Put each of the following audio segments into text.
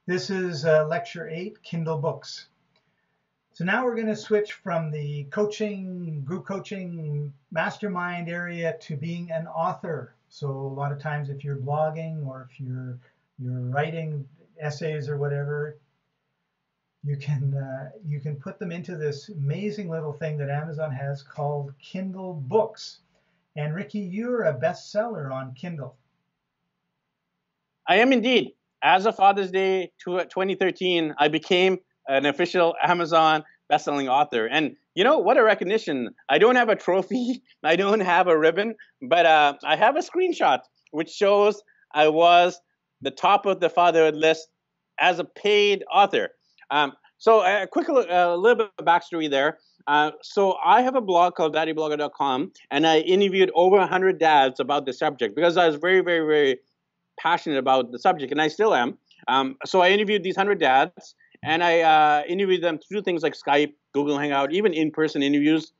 This is Lecture 8, Kindle Books. So now we're going to switch from the coaching, group coaching, mastermind area to being an author. So a lot of times if you're blogging or if you're writing essays or whatever, you can put them into this amazing little thing that Amazon has called Kindle Books. And Ricky, you're a bestseller on Kindle. I am indeed. As of Father's Day 2013, I became an official Amazon bestselling author. And you know what a recognition! I don't have a trophy, I don't have a ribbon, but I have a screenshot which shows I was the top of the fatherhood list as a paid author. So a quick little bit of backstory there. So I have a blog called daddyblogger.com, and I interviewed over 100 dads about the subject because I was very, very, very passionate about the subject, and I still am. So I interviewed these 100 dads, and I interviewed them through things like Skype, Google Hangout, even in-person interviews.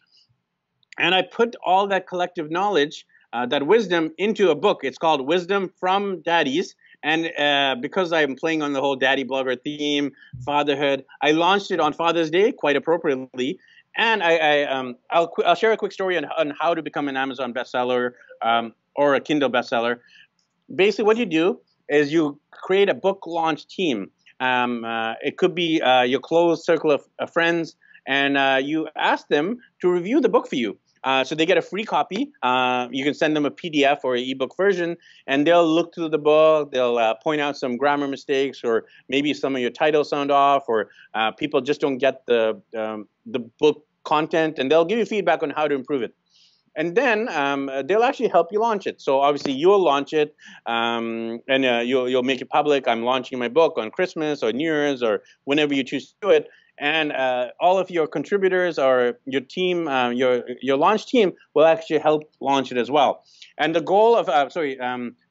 And I put all that collective knowledge, that wisdom, into a book. It's called Wisdom from Daddies. And because I'm playing on the whole daddy blogger theme, fatherhood, I launched it on Father's Day quite appropriately. And I'll share a quick story on how to become an Amazon bestseller, or a Kindle bestseller. Basically what you do is you create a book launch team. It could be your close circle of friends, and you ask them to review the book for you. So they get a free copy. You can send them a PDF or an ebook version, and they'll look through the book. They'll point out some grammar mistakes, or maybe some of your titles sound off, or people just don't get the book content, and they'll give you feedback on how to improve it. And then they'll actually help you launch it. So obviously you'll launch it, and you'll make it public. I'm launching my book on Christmas or New Year's or whenever you choose to do it. And all of your contributors or your team, your launch team, will actually help launch it as well. And the goal of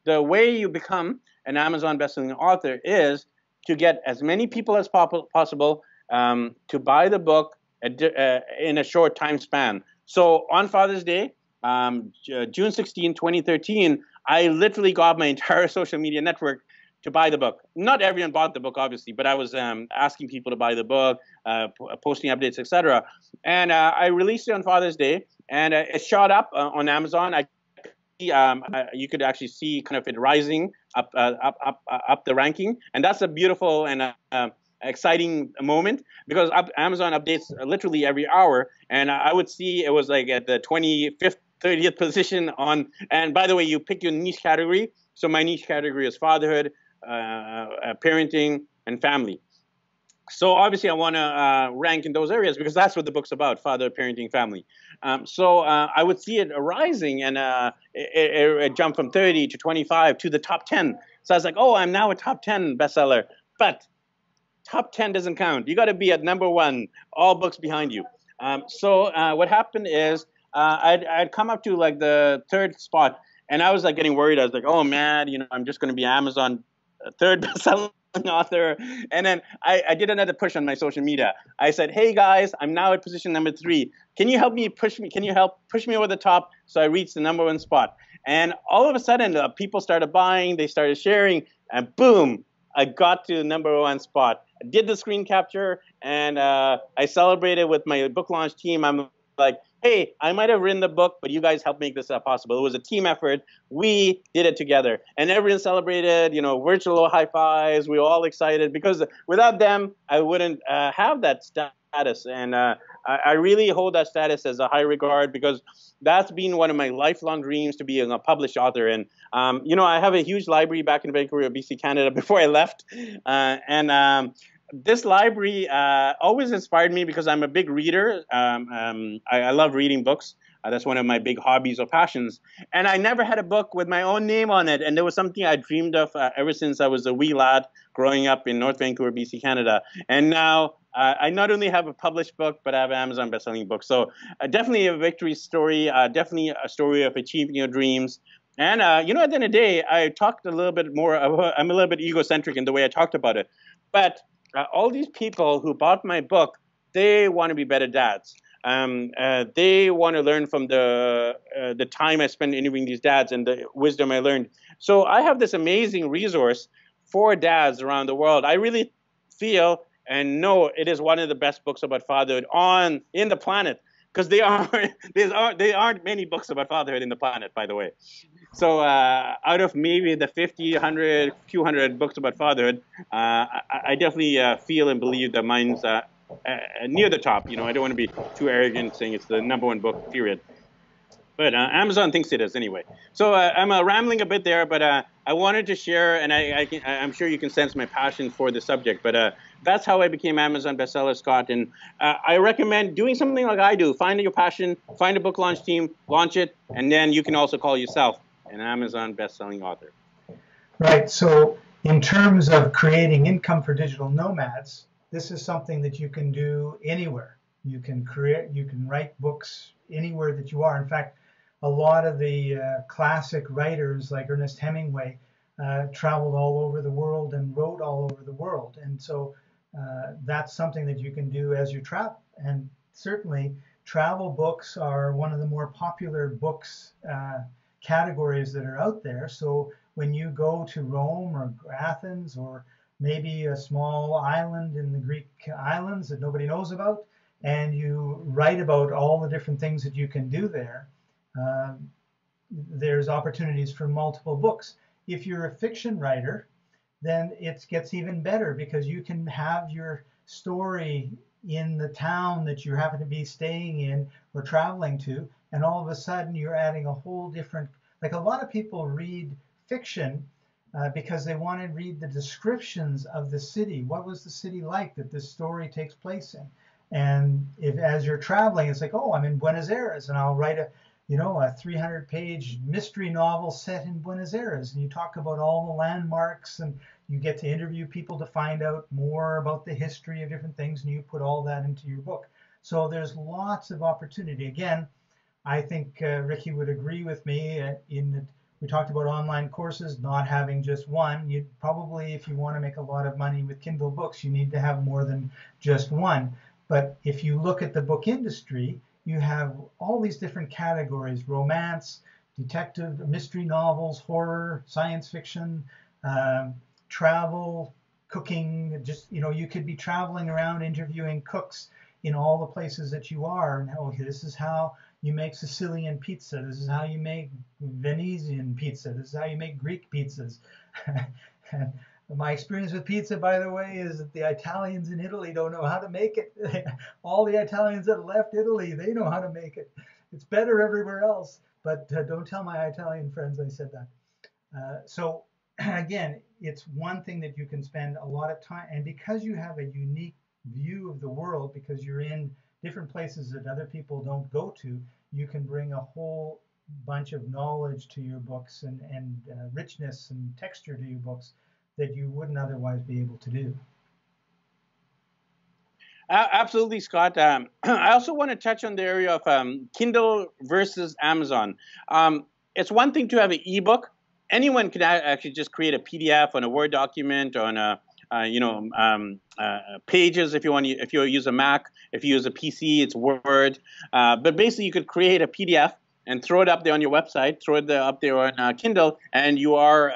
the way you become an Amazon bestselling author is to get as many people as possible to buy the book in a short time span. So on Father's Day, June 16, 2013, I literally got my entire social media network to buy the book. Not everyone bought the book, obviously, but I was asking people to buy the book, posting updates, etc. And I released it on Father's Day, and it shot up on Amazon. You could actually see kind of it rising up the ranking, and that's a beautiful and exciting moment because Amazon updates literally every hour, and I would see it was like at the 25th, 30th position on. And by the way, you pick your niche category. So my niche category is fatherhood, parenting, and family. So obviously I want to rank in those areas because that's what the book's about: father, parenting, family. So I would see it rising, and it jumped from 30 to 25 to the top 10. So I was like, oh, I'm now a top 10 bestseller. But top 10 doesn't count. You got to be at number one, all books behind you. So what happened is I'd come up to like the third spot, and I was like getting worried. I was like, oh man, I'm just going to be Amazon third best-selling author. And then I did another push on my social media. I said, hey guys, I'm now at position number 3. Can you help me push me? Can you help push me over the top so I reach the number 1 spot? And all of a sudden, people started buying, they started sharing, and boom, I got to the number 1 spot. I did the screen capture, and I celebrated with my book launch team. I'm like, hey, I might have written the book, but you guys helped make this possible. It was a team effort. We did it together. And everyone celebrated, virtual high fives. We were all excited because without them, I wouldn't have that status. And I really hold that status as a high regard because that's been one of my lifelong dreams, to be a published author. And, I have a huge library back in Vancouver, BC, Canada, before I left. This library always inspired me because I'm a big reader. I love reading books. That's one of my big hobbies or passions. And I never had a book with my own name on it. And there was something I dreamed of ever since I was a wee lad growing up in North Vancouver, BC, Canada. And now I not only have a published book, but I have an Amazon bestselling book. So definitely a victory story, definitely a story of achieving your dreams. And, at the end of the day, I talked a little bit more. I'm a little bit egocentric in the way I talked about it. But all these people who bought my book, they want to be better dads. They want to learn from the time I spent interviewing these dads and the wisdom I learned. So I have this amazing resource for dads around the world. I really feel and know it is one of the best books about fatherhood in the planet, because they aren't many books about fatherhood in the planet, by the way. So out of maybe the 50, 100, few hundred books about fatherhood, I definitely feel and believe that mine's near the top. You know, I don't want to be too arrogant saying it's the #1 book, period. But Amazon thinks it is anyway. So I'm rambling a bit there, but I wanted to share, and I'm sure you can sense my passion for the subject. But that's how I became Amazon bestseller, Scott. And I recommend doing something like I do: find your passion, find a book launch team, launch it, and then you can also call yourself an Amazon best-selling author. Right. So in terms of creating income for digital nomads, this is something that you can do anywhere. You can write books anywhere that you are. In fact, a lot of the classic writers like Ernest Hemingway traveled all over the world and wrote all over the world. And so that's something that you can do as you travel. And certainly travel books are one of the more popular books categories that are out there. So when you go to Rome or Athens or maybe a small island in the Greek islands that nobody knows about, and you write about all the different things that you can do there, there's opportunities for multiple books. If you're a fiction writer, then it gets even better, because you can have your story in the town that you happen to be staying in or traveling to, and all of a sudden you're adding a whole different, like a lot of people read fiction because they want to read the descriptions of the city. What was the city like that this story takes place in? And if as you're traveling, it's like, oh, I'm in Buenos Aires, and I'll write a 300-page mystery novel set in Buenos Aires, and you talk about all the landmarks, and you get to interview people to find out more about the history of different things, and you put all that into your book. So there's lots of opportunity. Again, I think Ricky would agree with me in that we talked about online courses, not having just one. You'd probably, if you want to make a lot of money with Kindle books, you need to have more than just one. But if you look at the book industry, you have all these different categories: romance, detective, mystery novels, horror, science fiction, travel, cooking. Just, you could be traveling around interviewing cooks in all the places that you are. And okay, this is how you make Sicilian pizza. This is how you make Venetian pizza. This is how you make Greek pizzas. My experience with pizza, by the way, is that the Italians in Italy don't know how to make it. All the Italians that left Italy, they know how to make it. It's better everywhere else. But don't tell my Italian friends I said that. So again, it's one thing that you can spend a lot of time, and because you have a unique view of the world, because you're in different places that other people don't go to, you can bring a whole bunch of knowledge to your books and richness and texture to your books that you wouldn't otherwise be able to do. Absolutely, Scott. I also want to touch on the area of Kindle versus Amazon. It's one thing to have an ebook. Anyone can actually just create a PDF on a Word document, on a Pages if you use a Mac. If you use a PC, it's Word. But basically, you could create a PDF and throw it up there on your website, throw it up there on Kindle, and you are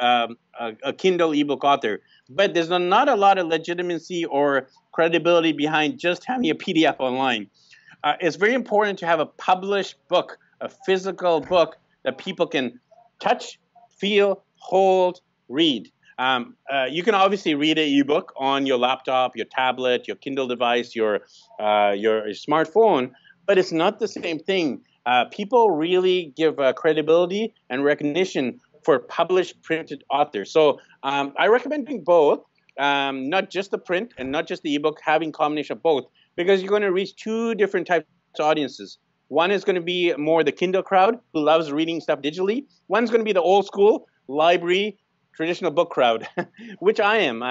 a Kindle ebook author. But there's not a lot of legitimacy or credibility behind just having a PDF online. It's very important to have a published book, a physical book that people can touch, feel, hold, read. You can obviously read an ebook on your laptop, your tablet, your Kindle device, your smartphone, but it's not the same thing. People really give credibility and recognition for published printed authors. So I recommend doing both, not just the print and not just the ebook, having a combination of both, because you're going to reach two different types of audiences. One is going to be more the Kindle crowd who loves reading stuff digitally. One's going to be the old school library, traditional book crowd, which I am.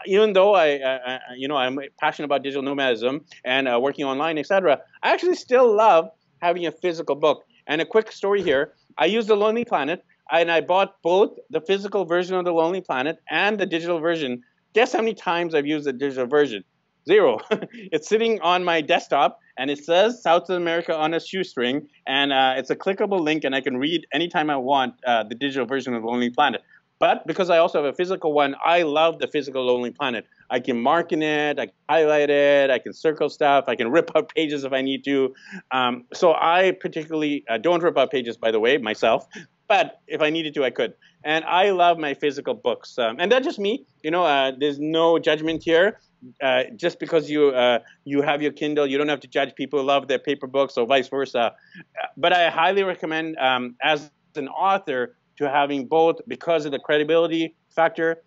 Even though I'm passionate about digital nomadism and working online, etc., I actually still love having a physical book. And a quick story here: I use The Lonely Planet, and I bought both the physical version of The Lonely Planet and the digital version. Guess how many times I've used the digital version? 0. It's sitting on my desktop, and it says South America on a shoestring, and it's a clickable link, and I can read anytime I want the digital version of The Lonely Planet. But because I also have a physical one, I love the physical Lonely Planet. I can mark in it, I can highlight it, I can circle stuff, I can rip out pages if I need to. So I particularly don't rip out pages, by the way, myself. But if I needed to, I could. And I love my physical books. And that's just me. There's no judgment here. Just because you have your Kindle, you don't have to judge people who love their paper books or vice versa. But I highly recommend, as an author, to having both because of the credibility factor.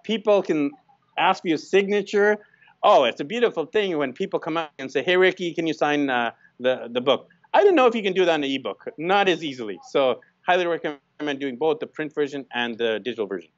People can ask for your signature. Oh, it's a beautiful thing when people come up and say, "Hey, Ricky, can you sign the book?" I don't know if you can do that in the ebook, not as easily. So, highly recommend doing both the print version and the digital version.